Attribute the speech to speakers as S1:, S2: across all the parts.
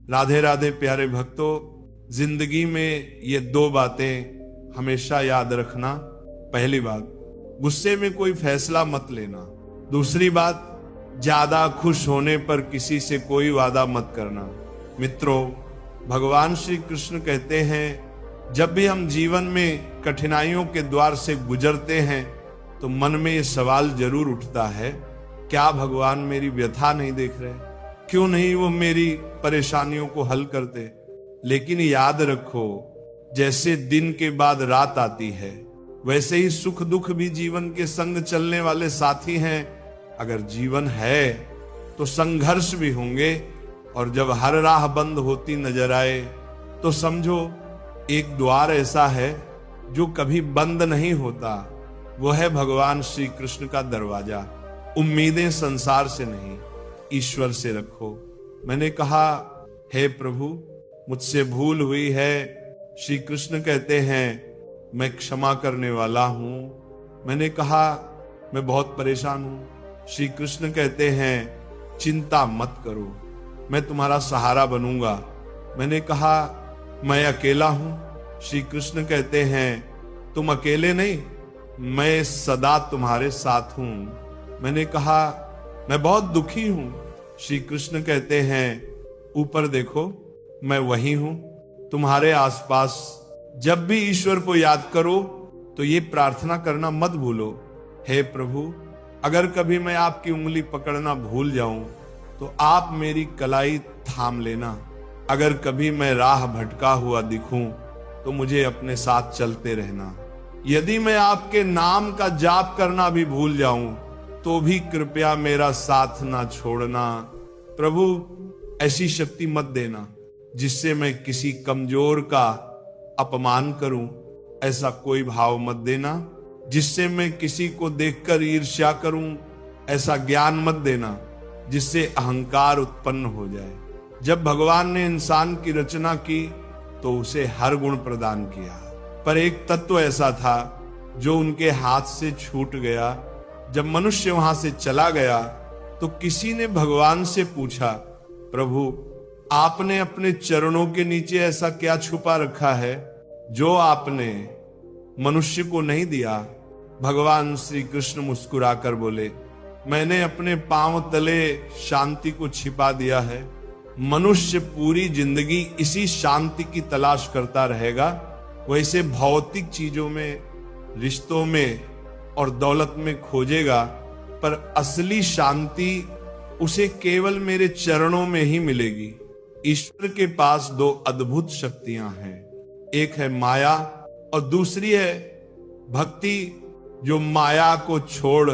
S1: राधे राधे प्यारे भक्तों, जिंदगी में ये दो बातें हमेशा याद रखना। पहली बात, गुस्से में कोई फैसला मत लेना। दूसरी बात, ज्यादा खुश होने पर किसी से कोई वादा मत करना। मित्रों, भगवान श्री कृष्ण कहते हैं, जब भी हम जीवन में कठिनाइयों के द्वार से गुजरते हैं तो मन में ये सवाल जरूर उठता है, क्या भगवान मेरी व्यथा नहीं देख रहे? क्यों नहीं वो मेरी परेशानियों को हल करते? लेकिन याद रखो, जैसे दिन के बाद रात आती है, वैसे ही सुख दुख भी जीवन के संग चलने वाले साथी हैं। अगर जीवन है तो संघर्ष भी होंगे, और जब हर राह बंद होती नजर आए तो समझो एक द्वार ऐसा है जो कभी बंद नहीं होता। वो है भगवान श्री कृष्ण का दरवाजा। उम्मीदें संसार से नहीं, ईश्वर से रखो। मैंने कहा, हे प्रभु, मुझसे भूल हुई है। श्री कृष्ण कहते हैं, मैं क्षमा करने वाला हूं। मैंने कहा, मैं बहुत परेशान हूं। श्री कृष्ण कहते हैं, चिंता मत करो, मैं तुम्हारा सहारा बनूंगा। मैंने कहा, मैं अकेला हूं। श्री कृष्ण कहते हैं, तुम अकेले नहीं, मैं सदा तुम्हारे साथ हूं। मैंने कहा, मैं बहुत दुखी हूं। श्री कृष्ण कहते हैं, ऊपर देखो, मैं वही हूं तुम्हारे आसपास। जब भी ईश्वर को याद करो तो ये प्रार्थना करना मत भूलो, हे प्रभु, अगर कभी मैं आपकी उंगली पकड़ना भूल जाऊं तो आप मेरी कलाई थाम लेना। अगर कभी मैं राह भटका हुआ दिखूं तो मुझे अपने साथ चलते रहना। यदि मैं आपके नाम का जाप करना भी भूल जाऊं तो भी कृपया मेरा साथ ना छोड़ना। प्रभु, ऐसी शक्ति मत देना जिससे मैं किसी कमजोर का अपमान करूं। ऐसा कोई भाव मत देना जिससे मैं किसी को देखकर ईर्ष्या करूं। ऐसा ज्ञान मत देना जिससे अहंकार उत्पन्न हो जाए। जब भगवान ने इंसान की रचना की तो उसे हर गुण प्रदान किया, पर एक तत्व ऐसा था जो उनके हाथ से छूट गया। जब मनुष्य वहां से चला गया तो किसी ने भगवान से पूछा, प्रभु, आपने अपने चरणों के नीचे ऐसा क्या छुपा रखा है जो आपने मनुष्य को नहीं दिया? भगवान श्री कृष्ण मुस्कुराकर बोले, मैंने अपने पांव तले शांति को छिपा दिया है। मनुष्य पूरी जिंदगी इसी शांति की तलाश करता रहेगा। वैसे भौतिक चीजों में, रिश्तों में और दौलत में खोजेगा, पर असली शांति उसे केवल मेरे चरणों में ही मिलेगी। ईश्वर के पास दो अद्भुत शक्तियां हैं, एक है माया और दूसरी है भक्ति। जो माया को छोड़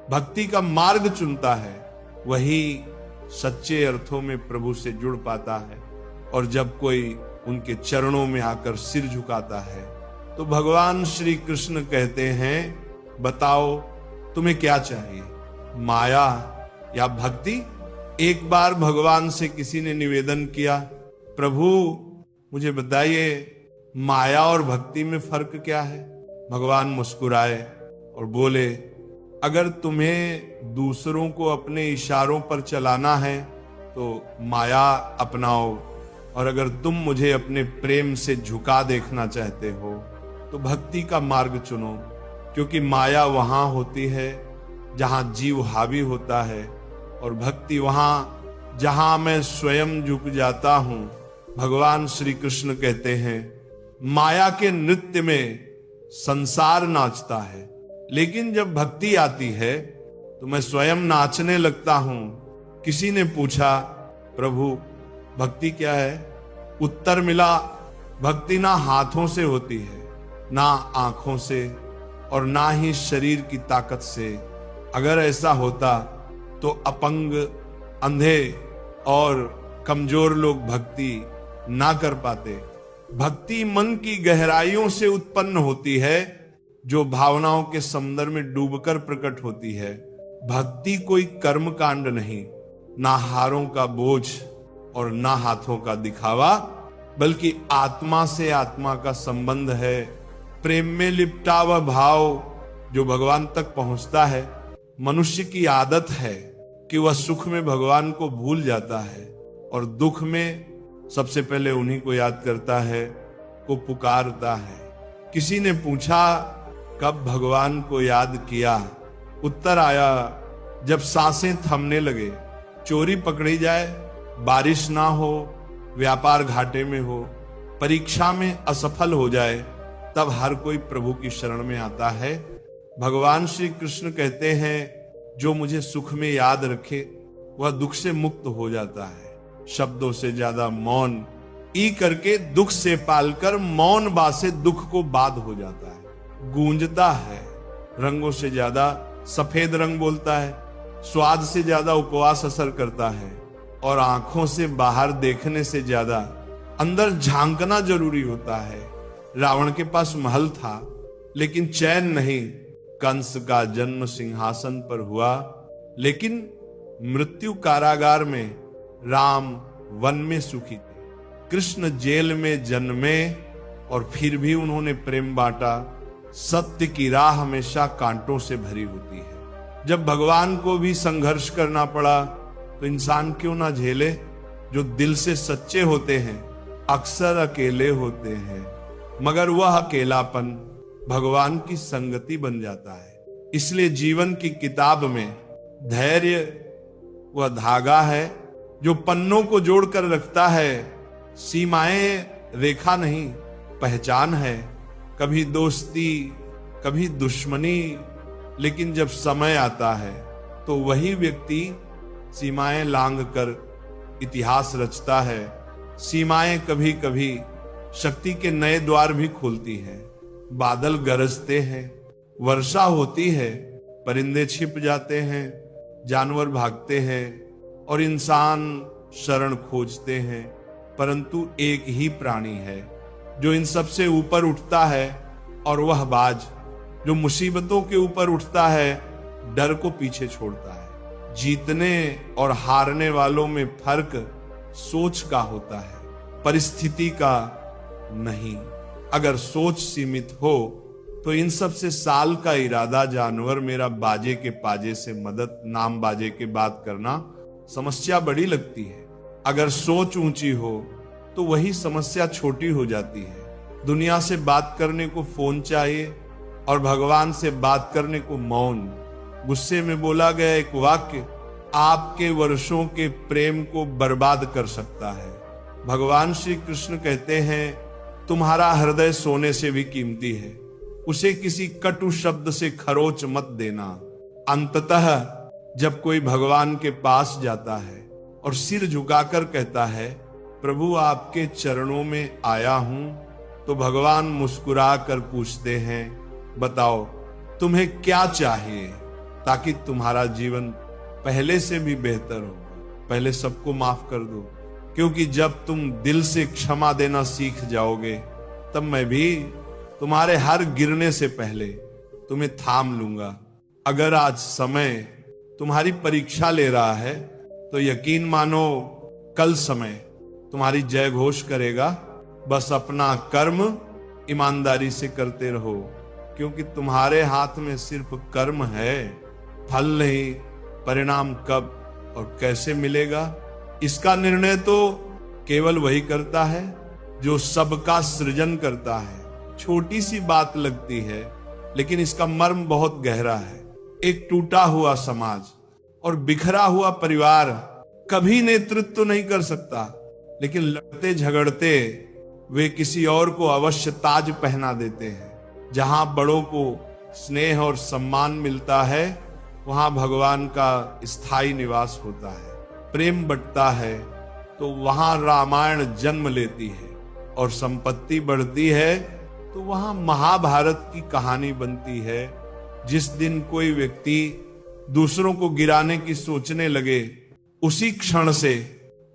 S1: भक्ति का मार्ग चुनता है वही सच्चे अर्थों में प्रभु से जुड़ पाता है। और जब कोई उनके चरणों में आकर सिर झुकाता है तो भगवान श्री कृष्ण कहते हैं, बताओ तुम्हें क्या चाहिए, माया या भक्ति? एक बार भगवान से किसी ने निवेदन किया, प्रभु मुझे बताइए, माया और भक्ति में फर्क क्या है? भगवान मुस्कुराए और बोले, अगर तुम्हें दूसरों को अपने इशारों पर चलाना है तो माया अपनाओ, और अगर तुम मुझे अपने प्रेम से झुका देखना चाहते हो तो भक्ति का मार्ग चुनो। क्योंकि माया वहां होती है जहां जीव हावी होता है, और भक्ति वहां जहां मैं स्वयं झुक जाता हूं। भगवान श्री कृष्ण कहते हैं, माया के नृत्य में संसार नाचता है, लेकिन जब भक्ति आती है तो मैं स्वयं नाचने लगता हूं। किसी ने पूछा, प्रभु भक्ति क्या है? उत्तर मिला, भक्ति ना हाथों से होती है, ना आंखों से, और ना ही शरीर की ताकत से। अगर ऐसा होता तो अपंग, अंधे और कमजोर लोग भक्ति ना कर पाते। भक्ति मन की गहराइयों से उत्पन्न होती है, जो भावनाओं के समुद्र में डूबकर प्रकट होती है। भक्ति कोई कर्म कांड नहीं, ना हारों का बोझ और ना हाथों का दिखावा, बल्कि आत्मा से आत्मा का संबंध है। प्रेम में लिपटा हुआ भाव जो भगवान तक पहुंचता है। मनुष्य की आदत है कि वह सुख में भगवान को भूल जाता है और दुख में सबसे पहले उन्हीं को याद करता है, को पुकारता है। किसी ने पूछा कब भगवान को याद किया? उत्तर आया जब सांसें थमने लगे, चोरी पकड़ी जाए, बारिश ना हो, व्यापार घाटे में हो, परीक्षा में असफल हो जाए, तब हर कोई प्रभु की शरण में आता है। भगवान श्री कृष्ण कहते हैं जो मुझे सुख में याद रखे वह दुख से मुक्त हो जाता है। शब्दों से ज्यादा मौन ई करके दुख से पालकर मौन बासे दुख को बाध हो जाता है। गूंजता है, रंगों से ज्यादा सफेद रंग बोलता है, स्वाद से ज्यादा उपवास असर करता है, और आंखों से बाहर देखने से ज्यादा अंदर झांकना जरूरी होता है। रावण के पास महल था लेकिन चैन नहीं। कंस का जन्म सिंहासन पर हुआ लेकिन मृत्यु कारागार में, राम वन में सुखी थे। कृष्ण जेल में जन्मे और फिर भी उन्होंने प्रेम बांटा। सत्य की राह हमेशा कांटों से भरी होती है। जब भगवान को भी संघर्ष करना पड़ा तो इंसान क्यों ना झेले? जो दिल से सच्चे होते हैं अक्सर अकेले होते हैं, मगर वह अकेलापन भगवान की संगति बन जाता है। इसलिए जीवन की किताब में धैर्य वह धागा है जो पन्नों को जोड़कर रखता है। सीमाएं रेखा नहीं, पहचान है। कभी दोस्ती, कभी दुश्मनी, लेकिन जब समय आता है तो वही व्यक्ति सीमाएं लांघ कर इतिहास रचता है। सीमाएं कभी कभी शक्ति के नए द्वार भी खोलती हैं। बादल गरजते हैं, वर्षा होती है, परिंदे छिप जाते हैं, जानवर भागते हैं और इंसान शरण खोजते हैं, परंतु एक ही प्राणी है जो इन सब से ऊपर उठता है, और वह बाज जो मुसीबतों के ऊपर उठता है, डर को पीछे छोड़ता है। जीतने और हारने वालों में फर्क सोच का होता है, परिस्थिति का नहीं। अगर सोच सीमित हो तो इन सब से साल का इरादा जानवर मेरा बाजे के पाजे से मदद नाम बाजे के बात करना समस्या बड़ी लगती है। अगर सोच ऊंची हो तो वही समस्या छोटी हो जाती है। दुनिया से बात करने को फोन चाहिए और भगवान से बात करने को मौन। गुस्से में बोला गया एक वाक्य आपके वर्षों के प्रेम को बर्बाद कर सकता है। भगवान श्री कृष्ण कहते हैं तुम्हारा हृदय सोने से भी कीमती है, उसे किसी कटु शब्द से खरोच मत देना। अंततः जब कोई भगवान के पास जाता है और सिर झुकाकर कहता है प्रभु आपके चरणों में आया हूं, तो भगवान मुस्कुरा कर पूछते हैं बताओ तुम्हें क्या चाहिए ताकि तुम्हारा जीवन पहले से भी बेहतर हो। पहले सबको माफ कर दो, क्योंकि जब तुम दिल से क्षमा देना सीख जाओगे तब मैं भी तुम्हारे हर गिरने से पहले तुम्हें थाम लूंगा। अगर आज समय तुम्हारी परीक्षा ले रहा है तो यकीन मानो कल समय तुम्हारी जय घोष करेगा। बस अपना कर्म ईमानदारी से करते रहो, क्योंकि तुम्हारे हाथ में सिर्फ कर्म है, फल नहीं। परिणाम कब और कैसे मिलेगा इसका निर्णय तो केवल वही करता है जो सबका सृजन करता है। छोटी सी बात लगती है लेकिन इसका मर्म बहुत गहरा है। एक टूटा हुआ समाज और बिखरा हुआ परिवार कभी नेतृत्व तो नहीं कर सकता, लेकिन लड़ते झगड़ते वे किसी और को अवश्य ताज पहना देते हैं। जहां बड़ों को स्नेह और सम्मान मिलता है वहां भगवान का स्थायी निवास होता है। प्रेम बंटता है तो वहां रामायण जन्म लेती है, और संपत्ति बढ़ती है तो वहां महाभारत की कहानी बनती है। जिस दिन कोई व्यक्ति दूसरों को गिराने की सोचने लगे, उसी क्षण से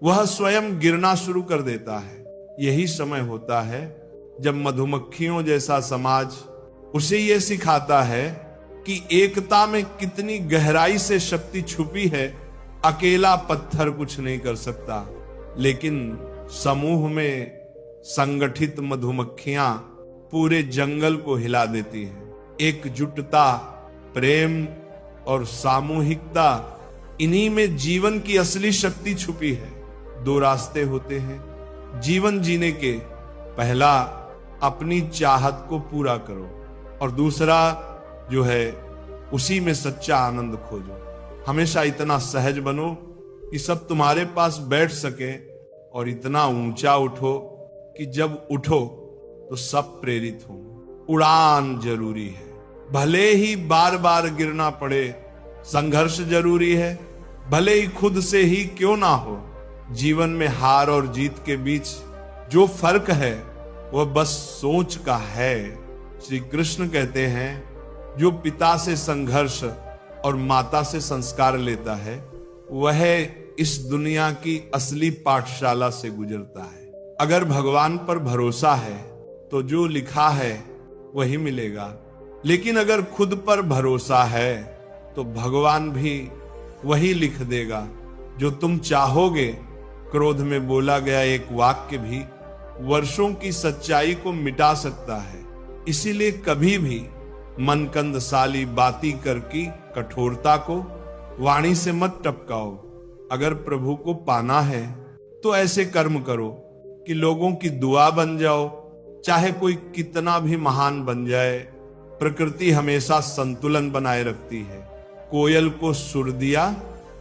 S1: वह स्वयं गिरना शुरू कर देता है। यही समय होता है जब मधुमक्खियों जैसा समाज उसे यह सिखाता है कि एकता में कितनी गहराई से शक्ति छुपी है। अकेला पत्थर कुछ नहीं कर सकता, लेकिन समूह में संगठित मधुमक्खियां पूरे जंगल को हिला देती हैं। एकजुटता, प्रेम और सामूहिकता, इन्हीं में जीवन की असली शक्ति छुपी है। दो रास्ते होते हैं, जीवन जीने के पहला अपनी चाहत को पूरा करो और दूसरा जो है उसी में सच्चा आनंद खोजो। हमेशा इतना सहज बनो कि सब तुम्हारे पास बैठ सके और इतना ऊंचा उठो कि जब उठो तो सब प्रेरित हो। उड़ान जरूरी है, भले ही बार बार गिरना पड़े। संघर्ष जरूरी है, भले ही खुद से ही क्यों ना हो। जीवन में हार और जीत के बीच जो फर्क है वह बस सोच का है। श्री कृष्ण कहते हैं, जो पिता से संघर्ष और माता से संस्कार लेता है वह इस दुनिया की असली पाठशाला से गुजरता है। अगर भगवान पर भरोसा है तो जो लिखा है वही मिलेगा, लेकिन अगर खुद पर भरोसा है तो भगवान भी वही लिख देगा जो तुम चाहोगे। क्रोध में बोला गया एक वाक्य भी वर्षों की सच्चाई को मिटा सकता है। इसीलिए कभी भी मनकंद साली बाती कर की कठोरता को वाणी से मत टपकाओ। अगर प्रभु को पाना है तो ऐसे कर्म करो कि लोगों की दुआ बन जाओ। चाहे कोई कितना भी महान बन जाए, प्रकृति हमेशा संतुलन बनाए रखती है। कोयल को सुर दिया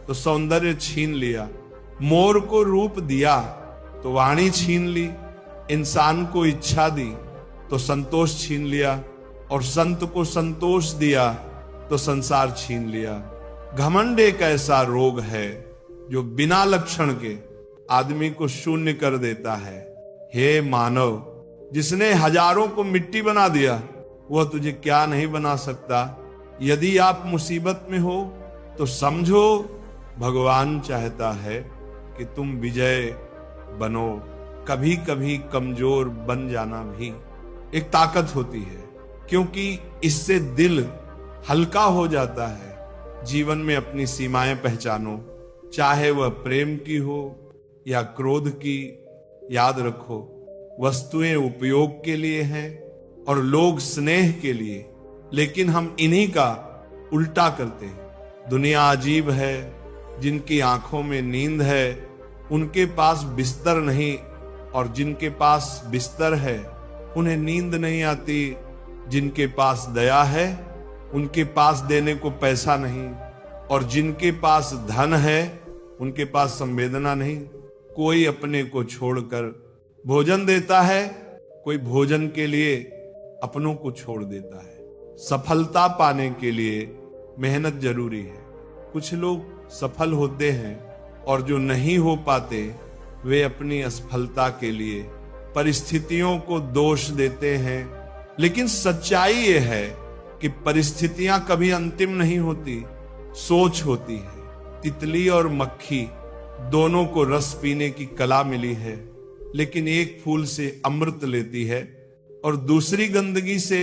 S1: तो सौंदर्य छीन लिया, मोर को रूप दिया तो वाणी छीन ली, इंसान को इच्छा दी तो संतोष छीन लिया और संत को संतोष दिया तो संसार छीन लिया। घमंड एक ऐसा रोग है जो बिना लक्षण के आदमी को शून्य कर देता है। हे मानव, जिसने हजारों को मिट्टी बना दिया वह तुझे क्या नहीं बना सकता। यदि आप मुसीबत में हो तो समझो भगवान चाहता है कि तुम विजय बनो। कभी कभी कमजोर बन जाना भी एक ताकत होती है, क्योंकि इससे दिल हल्का हो जाता है। जीवन में अपनी सीमाएं पहचानो, चाहे वह प्रेम की हो या क्रोध की। याद रखो, वस्तुएं उपयोग के लिए हैं और लोग स्नेह के लिए, लेकिन हम इन्हीं का उल्टा करते हैं। दुनिया अजीब है, जिनकी आंखों में नींद है उनके पास बिस्तर नहीं, और जिनके पास बिस्तर है उन्हें नींद नहीं आती। जिनके पास दया है उनके पास देने को पैसा नहीं, और जिनके पास धन है उनके पास संवेदना नहीं। कोई अपने को छोड़कर भोजन देता है, कोई भोजन के लिए अपनों को छोड़ देता है। सफलता पाने के लिए मेहनत जरूरी है। कुछ लोग सफल होते हैं और जो नहीं हो पाते वे अपनी असफलता के लिए परिस्थितियों को दोष देते हैं। लेकिन सच्चाई ये है कि परिस्थितियां कभी अंतिम नहीं होती, सोच होती है। तितली और मक्खी दोनों को रस पीने की कला मिली है, लेकिन एक फूल से अमृत लेती है और दूसरी गंदगी से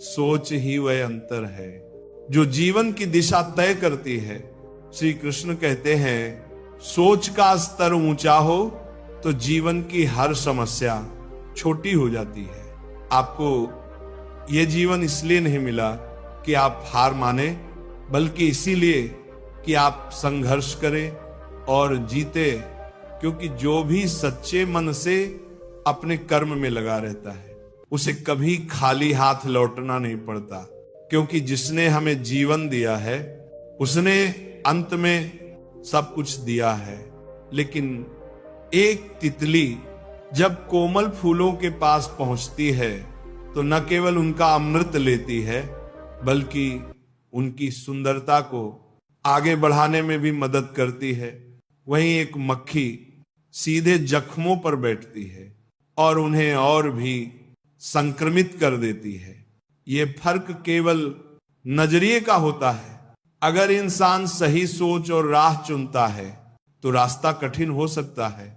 S1: सोच ही वह अंतर है जो जीवन की दिशा तय करती है। श्री कृष्ण कहते हैं, सोच का स्तर ऊंचा हो तो जीवन की हर समस्या छोटी हो जाती है। आपको यह जीवन इसलिए नहीं मिला कि आप हार माने, बल्कि इसीलिए कि आप संघर्ष करें और जीते। क्योंकि जो भी सच्चे मन से अपने कर्म में लगा रहता है उसे कभी खाली हाथ लौटना नहीं पड़ता, क्योंकि जिसने हमें जीवन दिया है उसने अंत में सब कुछ दिया है। लेकिन एक तितली जब कोमल फूलों के पास पहुंचती है तो न केवल उनका अमृत लेती है, बल्कि उनकी सुंदरता को आगे बढ़ाने में भी मदद करती है। वहीं एक मक्खी सीधे जख्मों पर बैठती है और उन्हें और भी संक्रमित कर देती है। ये फर्क केवल नजरिए का होता है। अगर इंसान सही सोच और राह चुनता है तो रास्ता कठिन हो सकता है,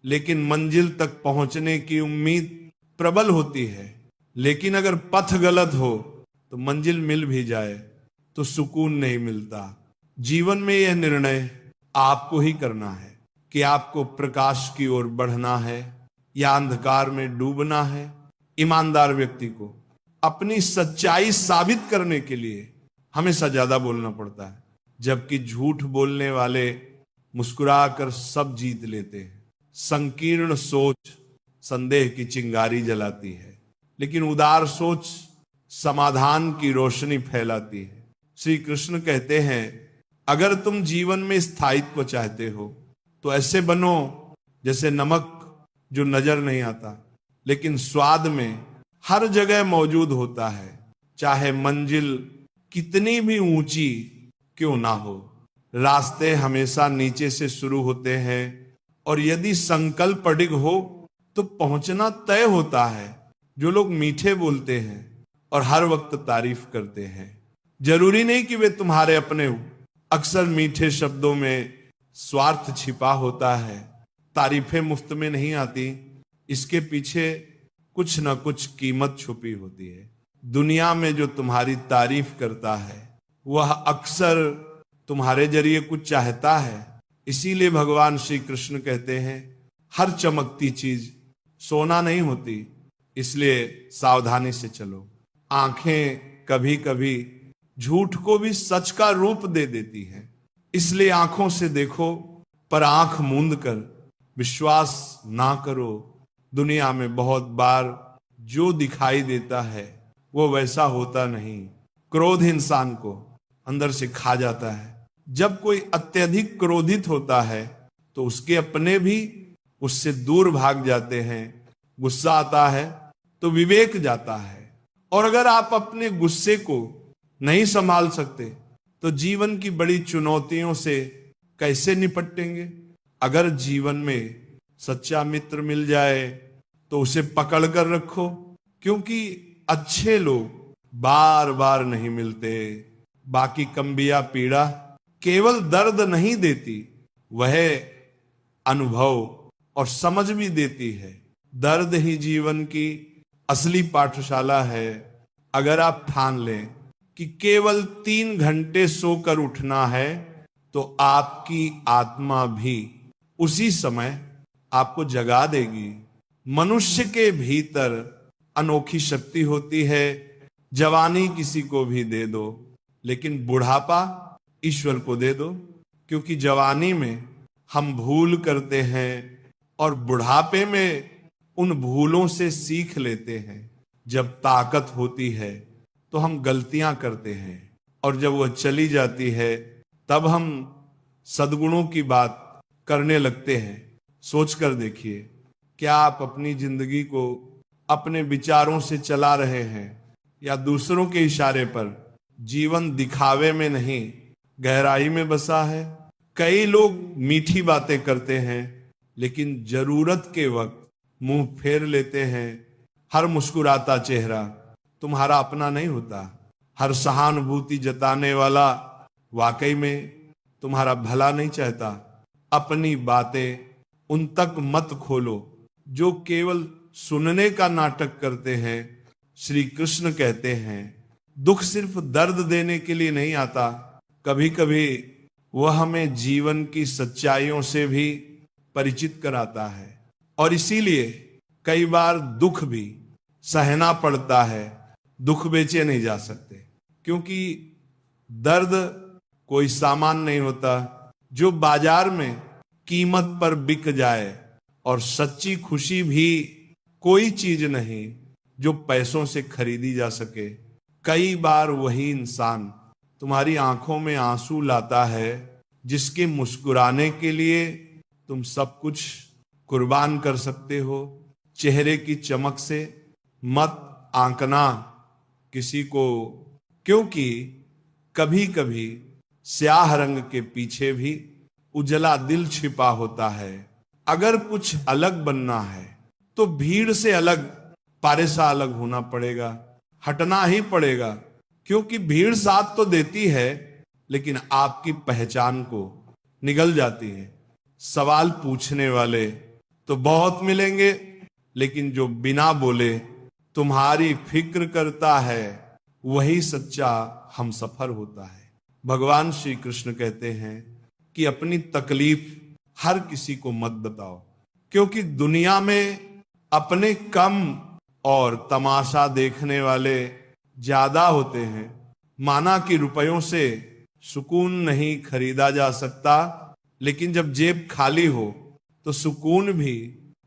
S1: लेकिन मंजिल तक पहुंचने की उम्मीद प्रबल होती है। लेकिन अगर पथ गलत हो तो मंजिल मिल भी जाए तो सुकून नहीं मिलता। जीवन में यह निर्णय आपको ही करना है कि आपको प्रकाश की ओर बढ़ना है या अंधकार में डूबना है। ईमानदार व्यक्ति को अपनी सच्चाई साबित करने के लिए हमेशा ज्यादा बोलना पड़ता है, जबकि झूठ बोलने वाले मुस्कुराकर सब जीत लेते हैं। संकीर्ण सोच संदेह की चिंगारी जलाती है, लेकिन उदार सोच समाधान की रोशनी फैलाती है। श्री कृष्ण कहते हैं, अगर तुम जीवन में स्थायित्व चाहते हो तो ऐसे बनो जैसे नमक जो नजर नहीं आता लेकिन स्वाद में हर जगह मौजूद होता है, चाहे मंजिल कितनी भी ऊंची क्यों ना हो। रास्ते हमेशा नीचे से शुरू होते हैं और यदि संकल्प अडिग हो तो पहुंचना तय होता है। जो लोग मीठे बोलते हैं और हर वक्त तारीफ करते हैं, जरूरी नहीं कि वे तुम्हारे अपने हो। अक्सर मीठे शब्दों में स्वार्थ छिपा होता है। तारीफें मुफ्त में नहीं आती, इसके पीछे कुछ न कुछ कीमत छुपी होती है। दुनिया में जो तुम्हारी तारीफ करता है वह अक्सर तुम्हारे जरिए कुछ चाहता है। इसीलिए भगवान श्री कृष्ण कहते हैं, हर चमकती चीज सोना नहीं होती, इसलिए सावधानी से चलो। आंखें कभी कभी झूठ को भी सच का रूप दे देती हैं, इसलिए आंखों से देखो पर आंख मूंद कर विश्वास ना करो। दुनिया में बहुत बार जो दिखाई देता है वो वैसा होता नहीं। क्रोध इंसान को अंदर से खा जाता है। जब कोई अत्यधिक क्रोधित होता है तो उसके अपने भी उससे दूर भाग जाते हैं। गुस्सा आता है तो विवेक जाता है। और अगर आप अपने गुस्से को नहीं संभाल सकते तो जीवन की बड़ी चुनौतियों से कैसे निपटेंगे। अगर जीवन में सच्चा मित्र मिल जाए तो उसे पकड़ कर रखो, क्योंकि अच्छे लोग बार बार नहीं मिलते। बाकी कम्बिया पीड़ा केवल दर्द नहीं देती, वह अनुभव और समझ भी देती है। दर्द ही जीवन की असली पाठशाला है। अगर आप ठान लें कि केवल 3 घंटे सोकर उठना है तो आपकी आत्मा भी उसी समय आपको जगा देगी। मनुष्य के भीतर अनोखी शक्ति होती है। जवानी किसी को भी दे दो, लेकिन बुढ़ापा ईश्वर को दे दो, क्योंकि जवानी में हम भूल करते हैं और बुढ़ापे में उन भूलों से सीख लेते हैं। जब ताकत होती है तो हम गलतियां करते हैं, और जब वह चली जाती है तब हम सद्गुणों की बात करने लगते हैं। सोच कर देखिए, क्या आप अपनी जिंदगी को अपने विचारों से चला रहे हैं या दूसरों के इशारे पर। जीवन दिखावे में नहीं, गहराई में बसा है। कई लोग मीठी बातें करते हैं लेकिन जरूरत के वक्त मुंह फेर लेते हैं। हर मुस्कुराता चेहरा तुम्हारा अपना नहीं होता। हर सहानुभूति जताने वाला वाकई में तुम्हारा भला नहीं चाहता। अपनी बातें उन तक मत खोलो जो केवल सुनने का नाटक करते हैं। श्री कृष्ण कहते हैं, दुख सिर्फ दर्द देने के लिए नहीं आता, कभी कभी वह हमें जीवन की सच्चाइयों से भी परिचित कराता है। और इसीलिए कई बार दुख भी सहना पड़ता है। दुख बेचे नहीं जा सकते, क्योंकि दर्द कोई सामान नहीं होता जो बाजार में कीमत पर बिक जाए, और सच्ची खुशी भी कोई चीज नहीं जो पैसों से खरीदी जा सके। कई बार वही इंसान तुम्हारी आंखों में आंसू लाता है जिसके मुस्कुराने के लिए तुम सब कुछ कुर्बान कर सकते हो। चेहरे की चमक से मत आंकना किसी को, क्योंकि कभी कभी स्याह रंग के पीछे भी उजला दिल छिपा होता है। अगर कुछ अलग बनना है तो भीड़ से अलग, पारे सा अलग होना पड़ेगा, हटना ही पड़ेगा, क्योंकि भीड़ साथ तो देती है लेकिन आपकी पहचान को निगल जाती है। सवाल पूछने वाले तो बहुत मिलेंगे, लेकिन जो बिना बोले तुम्हारी फिक्र करता है वही सच्चा हमसफर होता है। भगवान श्री कृष्ण कहते हैं कि अपनी तकलीफ हर किसी को मत बताओ, क्योंकि दुनिया में अपने कम और तमाशा देखने वाले ज्यादा होते हैं। माना कि रुपयों से सुकून नहीं खरीदा जा सकता, लेकिन जब जेब खाली हो तो सुकून भी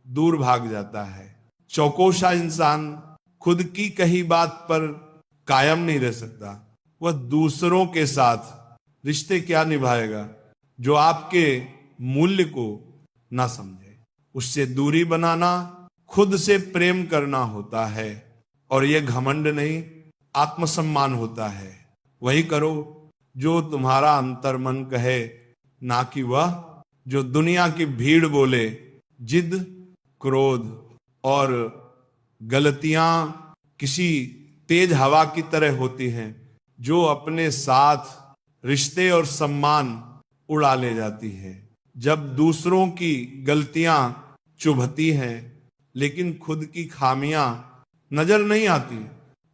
S1: दूर भाग जाता है। चौकोसा इंसान खुद की कही बात पर कायम नहीं रह सकता। वह दूसरों के साथ रिश्ते क्या निभाएगा जो आपके मूल्य को ना समझे। उससे दूरी बनाना खुद से प्रेम करना होता है, और यह घमंड नहीं, आत्मसम्मान होता है। वही करो जो तुम्हारा अंतर्मन कहे, ना कि वह जो दुनिया की भीड़ बोले। जिद, क्रोध और गलतियां किसी तेज हवा की तरह होती हैं जो अपने साथ रिश्ते और सम्मान उड़ा ले जाती है। जब दूसरों की गलतियां चुभती हैं लेकिन खुद की खामियां नजर नहीं आती,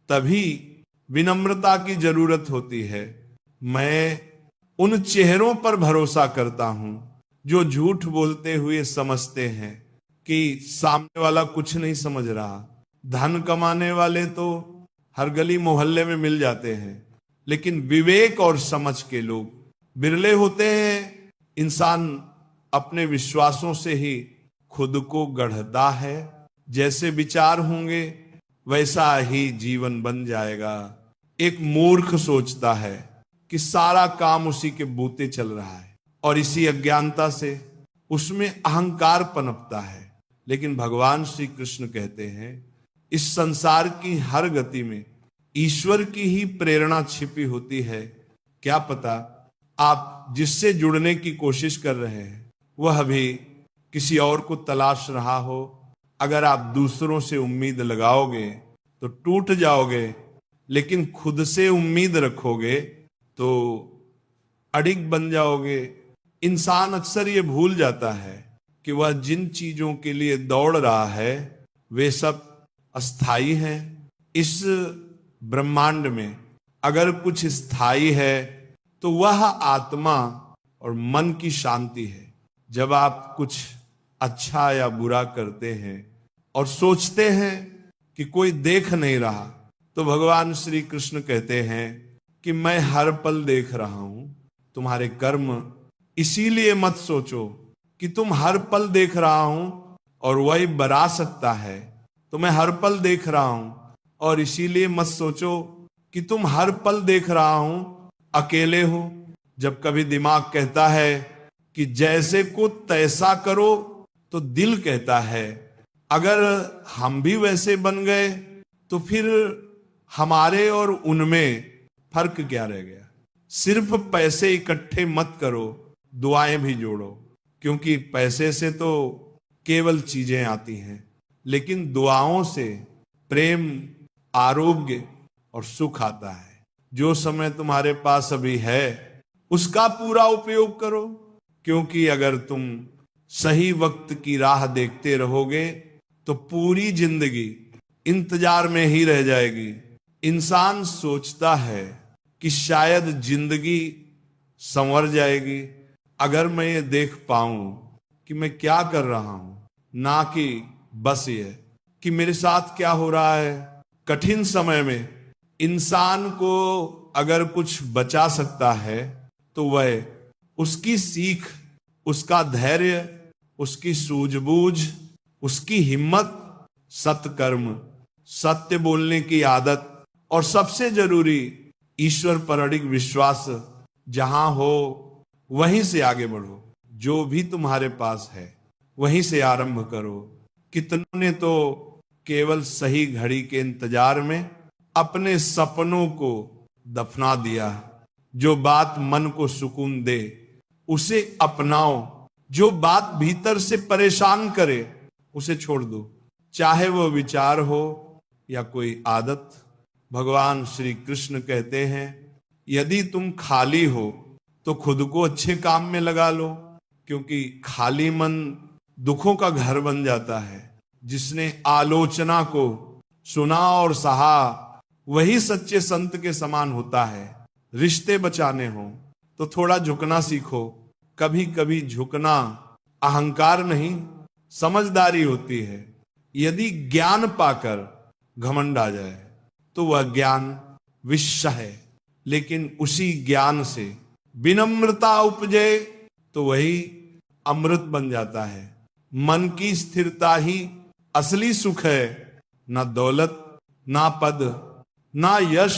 S1: तभी विनम्रता की जरूरत होती है। मैं उन चेहरों पर भरोसा करता हूं जो झूठ बोलते हुए समझते हैं कि सामने वाला कुछ नहीं समझ रहा। धन कमाने वाले तो हर गली मोहल्ले में मिल जाते हैं, लेकिन विवेक और समझ के लोग बिरले होते हैं। इंसान अपने विश्वासों से ही खुद को गढ़ता है। जैसे विचार होंगे वैसा ही जीवन बन जाएगा। एक मूर्ख सोचता है कि सारा काम उसी के बूते चल रहा है, और इसी अज्ञानता से उसमें अहंकार पनपता है। लेकिन भगवान श्री कृष्ण कहते हैं, इस संसार की हर गति में ईश्वर की ही प्रेरणा छिपी होती है। क्या पता आप जिससे जुड़ने की कोशिश कर रहे हैं वह भी किसी और को तलाश रहा हो। अगर आप दूसरों से उम्मीद लगाओगे तो टूट जाओगे, लेकिन खुद से उम्मीद रखोगे तो अडिग बन जाओगे। इंसान अक्सर ये भूल जाता है कि वह जिन चीजों के लिए दौड़ रहा है वे सब अस्थाई हैं। इस ब्रह्मांड में अगर कुछ स्थायी है तो वह आत्मा और मन की शांति है। जब आप कुछ अच्छा या बुरा करते हैं और सोचते हैं कि कोई देख नहीं रहा, तो भगवान श्री कृष्ण कहते हैं कि मैं हर पल देख रहा हूं तुम्हारे कर्म। इसीलिए मत सोचो कि तुम हर पल देख रहा हूं और वही बरा सकता है। तो मैं हर पल देख रहा हूं, और इसीलिए मत सोचो कि तुम हर पल देख रहा हूं अकेले हो। जब कभी दिमाग कहता है कि जैसे को तैसा करो, तो दिल कहता है अगर हम भी वैसे बन गए तो फिर हमारे और उनमें फर्क क्या रह गया। सिर्फ पैसे इकट्ठे मत करो, दुआएं भी जोड़ो, क्योंकि पैसे से तो केवल चीजें आती हैं, लेकिन दुआओं से प्रेम, आरोग्य और सुख आता है। जो समय तुम्हारे पास अभी है उसका पूरा उपयोग करो, क्योंकि अगर तुम सही वक्त की राह देखते रहोगे तो पूरी जिंदगी इंतजार में ही रह जाएगी। इंसान सोचता है कि शायद जिंदगी संवर जाएगी अगर मैं ये देख पाऊं कि मैं क्या कर रहा हूं, ना कि बस ये कि मेरे साथ क्या हो रहा है। कठिन समय में इंसान को अगर कुछ बचा सकता है तो वह उसकी सीख, उसका धैर्य, उसकी सूझबूझ, उसकी हिम्मत, सत्कर्म, सत्य बोलने की आदत, और सबसे जरूरी ईश्वर पर अडिग विश्वास जहां हो वहीं से आगे बढ़ो। जो भी तुम्हारे पास है वहीं से आरंभ करो। कितनों ने तो केवल सही घड़ी के इंतजार में अपने सपनों को दफना दिया। जो बात मन को सुकून दे उसे अपनाओ, जो बात भीतर से परेशान करे उसे छोड़ दो, चाहे वो विचार हो या कोई आदत। भगवान श्री कृष्ण कहते हैं, यदि तुम खाली हो तो खुद को अच्छे काम में लगा लो, क्योंकि खाली मन दुखों का घर बन जाता है। जिसने आलोचना को सुना और सहा वही सच्चे संत के समान होता है। रिश्ते बचाने हो तो थोड़ा झुकना सीखो। कभी कभी झुकना अहंकार नहीं, समझदारी होती है। यदि ज्ञान पाकर घमंड आ जाए तो वह ज्ञान विष है, लेकिन उसी ज्ञान से विनम्रता उपजे तो वही अमृत बन जाता है। मन की स्थिरता ही असली सुख है। ना दौलत, ना पद, ना यश,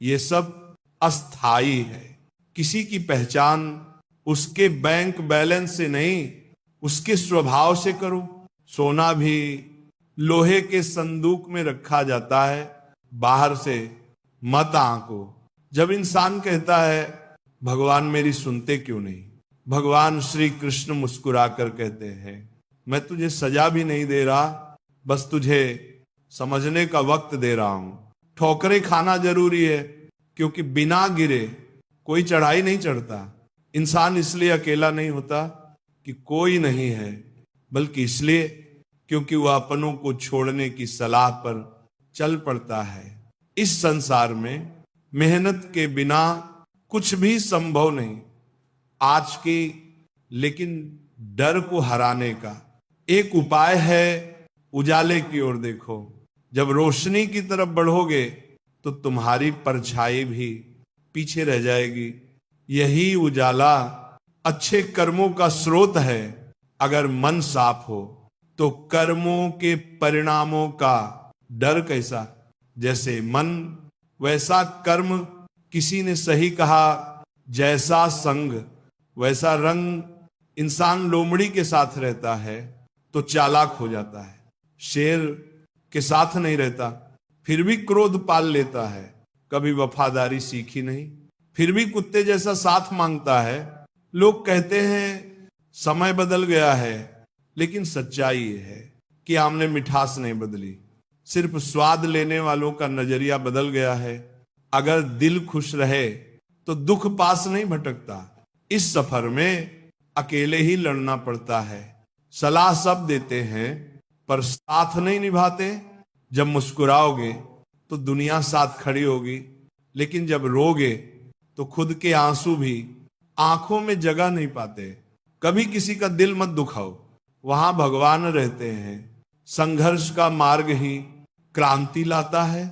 S1: ये सब अस्थाई है। किसी की पहचान उसके बैंक बैलेंस से नहीं, उसके स्वभाव से करो। सोना भी लोहे के संदूक में रखा जाता है, बाहर से मत आंको। जब इंसान कहता है भगवान मेरी सुनते क्यों नहीं, भगवान श्री कृष्ण मुस्कुराकर कहते हैं मैं तुझे सजा भी नहीं दे रहा, बस तुझे समझने का वक्त दे रहा हूं। ठोकरें खाना जरूरी है, क्योंकि बिना गिरे कोई चढ़ाई नहीं चढ़ता। इंसान इसलिए अकेला नहीं होता कि कोई नहीं है, बल्कि इसलिए क्योंकि वह अपनों को छोड़ने की सलाह पर चल पड़ता है। इस संसार में मेहनत के बिना कुछ भी संभव नहीं। आज की लेकिन डर को हराने का एक उपाय है, उजाले की ओर देखो। जब रोशनी की तरफ बढ़ोगे तो तुम्हारी परछाई भी पीछे रह जाएगी। यही उजाला अच्छे कर्मों का स्रोत है। अगर मन साफ हो तो कर्मों के परिणामों का डर कैसा। जैसे मन वैसा कर्म, किसी ने सही कहा जैसा संग वैसा रंग। इंसान लोमड़ी के साथ रहता है तो चालाक हो जाता है, शेर के साथ नहीं रहता फिर भी क्रोध पाल लेता है। कभी वफादारी सीखी नहीं, फिर भी कुत्ते जैसा साथ मांगता है। लोग कहते हैं समय बदल गया है, लेकिन सच्चाई ये है कि आमने मिठास नहीं बदली, सिर्फ स्वाद लेने वालों का नजरिया बदल गया है। अगर दिल खुश रहे तो दुख पास नहीं भटकता। इस सफर में अकेले ही लड़ना पड़ता है। सलाह सब देते हैं पर साथ नहीं निभाते। जब मुस्कुराओगे तो दुनिया साथ खड़ी होगी, लेकिन जब रोगे तो खुद के आंसू भी आंखों में जगह नहीं पाते। कभी किसी का दिल मत दुखाओ, वहां भगवान रहते हैं। संघर्ष का मार्ग ही क्रांति लाता है।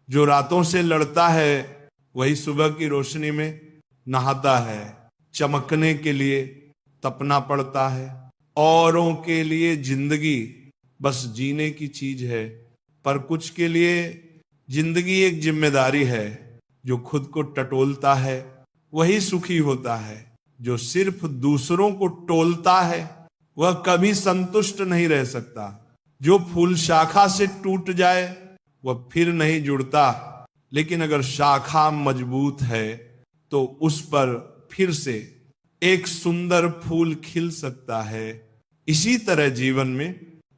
S1: जो रातों से लड़ता है वही सुबह की रोशनी में नहाता है। चमकने के लिए तपना पड़ता है। औरों के लिए जिंदगी बस जीने की चीज है, पर कुछ के लिए जिंदगी एक जिम्मेदारी है। जो खुद को टटोलता है वही सुखी होता है। जो सिर्फ दूसरों को टोलता है वह कभी संतुष्ट नहीं रह सकता। जो फूल शाखा से टूट जाए वह फिर नहीं जुड़ता, लेकिन अगर शाखा मजबूत है तो उस पर फिर से एक सुंदर फूल खिल सकता है। इसी तरह जीवन में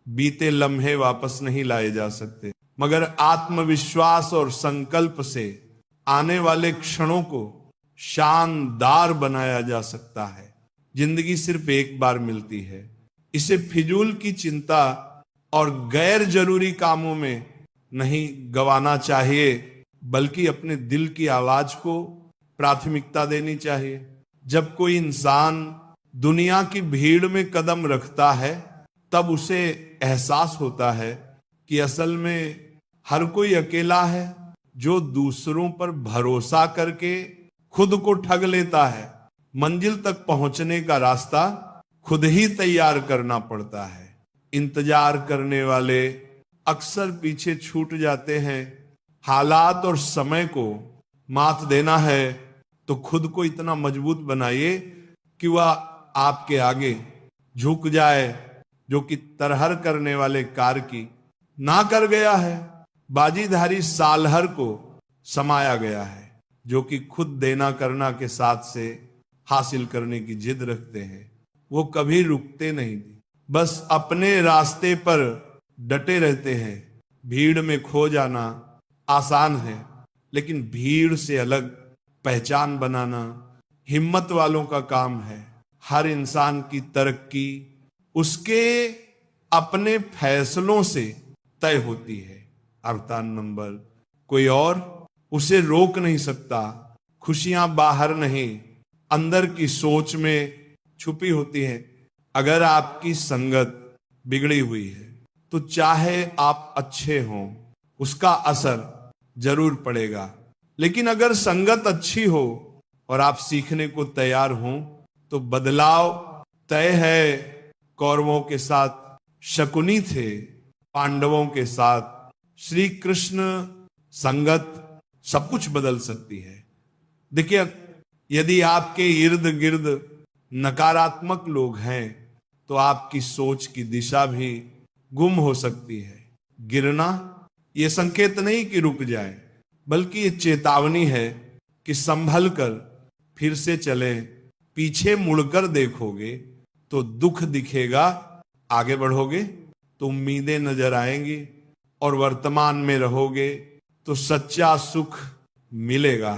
S1: बीते लम्हे वापस नहीं लाए जा सकते, मगर आत्मविश्वास और संकल्प से आने वाले क्षणों को शानदार बनाया जा सकता है। जिंदगी सिर्फ एक बार मिलती है, इसे फिजूल की चिंता और गैर जरूरी कामों में नहीं गंवाना चाहिए, बल्कि अपने दिल की आवाज को प्राथमिकता देनी चाहिए। जब कोई इंसान दुनिया की भीड़ में कदम रखता है तब उसे एहसास होता है कि असल में हर कोई अकेला है। जो दूसरों पर भरोसा करके खुद को ठग लेता है, मंजिल तक पहुंचने का रास्ता खुद ही तैयार करना पड़ता है। इंतजार करने वाले अक्सर पीछे छूट जाते हैं। हालात और समय को मात देना है तो खुद को इतना मजबूत बनाइए कि वह आपके आगे झुक जाए। जो कि तरहर करने वाले कार की ना कर गया है, बाजीधारी सालहर को समाया गया है। जो कि खुद देना करना के साथ से हासिल करने की जिद रखते हैं, वो कभी रुकते नहीं, बस अपने रास्ते पर डटे रहते हैं। भीड़ में खो जाना आसान है, लेकिन भीड़ से अलग पहचान बनाना हिम्मत वालों का काम है। हर इंसान की तरक्की उसके अपने फैसलों से तय होती है। अवतार नंबर कोई और उसे रोक नहीं सकता। खुशियां बाहर नहीं, अंदर की सोच में छुपी होती है। अगर आपकी संगत बिगड़ी हुई है तो चाहे आप अच्छे हों, उसका असर जरूर पड़ेगा। लेकिन अगर संगत अच्छी हो और आप सीखने को तैयार हों तो बदलाव तय है। कौरवों के साथ शकुनी थे, पांडवों के साथ श्री कृष्ण संगत सब कुछ बदल सकती है। देखिए, यदि आपके इर्द गिर्द नकारात्मक लोग हैं तो आपकी सोच की दिशा भी गुम हो सकती है। गिरना ये संकेत नहीं कि रुक जाए, बल्कि ये चेतावनी है कि संभल कर फिर से चले। पीछे मुड़कर देखोगे तो दुख दिखेगा, आगे बढ़ोगे तो उम्मीदें नजर आएंगी, और वर्तमान में रहोगे तो सच्चा सुख मिलेगा।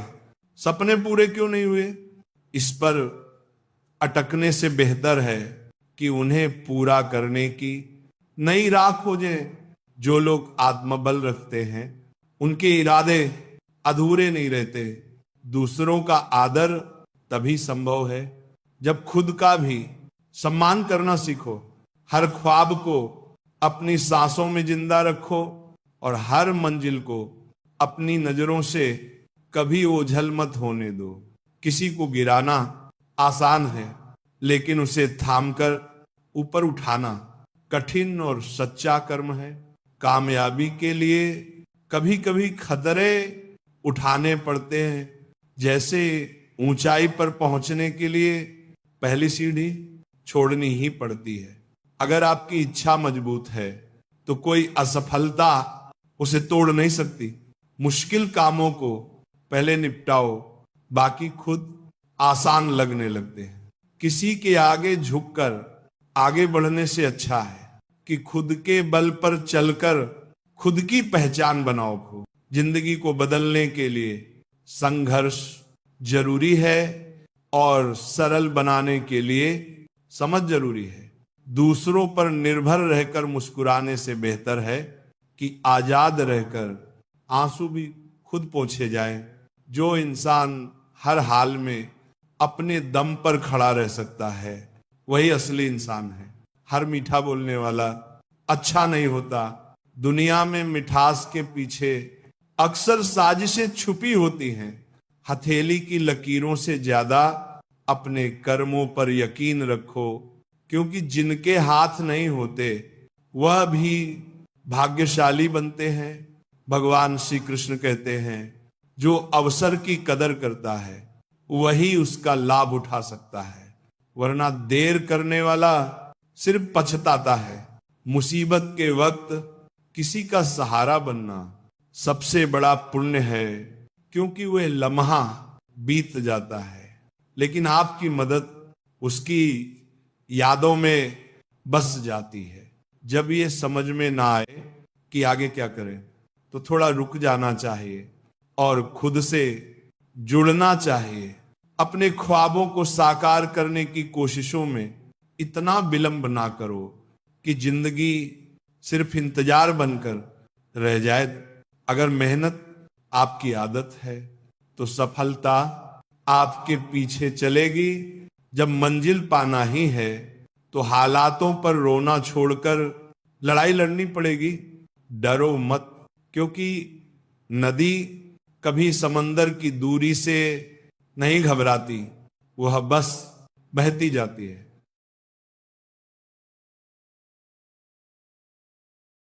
S1: सपने पूरे क्यों नहीं हुए, इस पर अटकने से बेहतर है कि उन्हें पूरा करने की नई राह खोजें। जो लोग आत्मबल रखते हैं उनके इरादे अधूरे नहीं रहते। दूसरों का आदर तभी संभव है जब खुद का भी सम्मान करना सीखो। हर ख्वाब को अपनी सांसों में जिंदा रखो और हर मंजिल को अपनी नजरों से कभी ओझल मत होने दो। किसी को गिराना आसान है, लेकिन उसे थामकर ऊपर उठाना कठिन और सच्चा कर्म है। कामयाबी के लिए कभी कभी खतरे उठाने पड़ते हैं। जैसे ऊंचाई पर पहुंचने के लिए पहली सीढ़ी छोड़नी ही पड़ती है। अगर आपकी इच्छा मजबूत है तो कोई असफलता उसे तोड़ नहीं सकती। मुश्किल कामों को पहले निपटाओ, बाकी खुद आसान लगने लगते हैं। किसी के आगे झुककर आगे बढ़ने से अच्छा है कि खुद के बल पर चलकर खुद की पहचान बनाओ खो। जिंदगी को बदलने के लिए संघर्ष जरूरी है और सरल बनाने के लिए समझ जरूरी है। दूसरों पर निर्भर रहकर मुस्कुराने से बेहतर है कि आजाद रहकर आंसू भी खुद पोंछे जाए। जो इंसान हर हाल में अपने दम पर खड़ा रह सकता है वही असली इंसान है। हर मीठा बोलने वाला अच्छा नहीं होता। दुनिया में मिठास के पीछे अक्सर साजिशें छुपी होती हैं। हथेली की लकीरों से ज्यादा अपने कर्मों पर यकीन रखो, क्योंकि जिनके हाथ नहीं होते वह भी भाग्यशाली बनते हैं। भगवान श्री कृष्ण कहते हैं, जो अवसर की कदर करता है वही उसका लाभ उठा सकता है, वरना देर करने वाला सिर्फ पछताता है। मुसीबत के वक्त किसी का सहारा बनना सबसे बड़ा पुण्य है, क्योंकि वह लम्हा बीत जाता है लेकिन आपकी मदद उसकी यादों में बस जाती है। जब ये समझ में ना आए कि आगे क्या करें तो थोड़ा रुक जाना चाहिए और खुद से जुड़ना चाहिए। अपने ख्वाबों को साकार करने की कोशिशों में इतना विलंब ना करो कि जिंदगी सिर्फ इंतजार बनकर रह जाए। अगर मेहनत आपकी आदत है तो सफलता आपके पीछे चलेगी। जब मंजिल पाना ही है तो हालातों पर रोना छोड़कर लड़ाई लड़नी पड़ेगी। डरो मत, क्योंकि नदी कभी समंदर की दूरी से नहीं घबराती, वह बस बहती जाती है।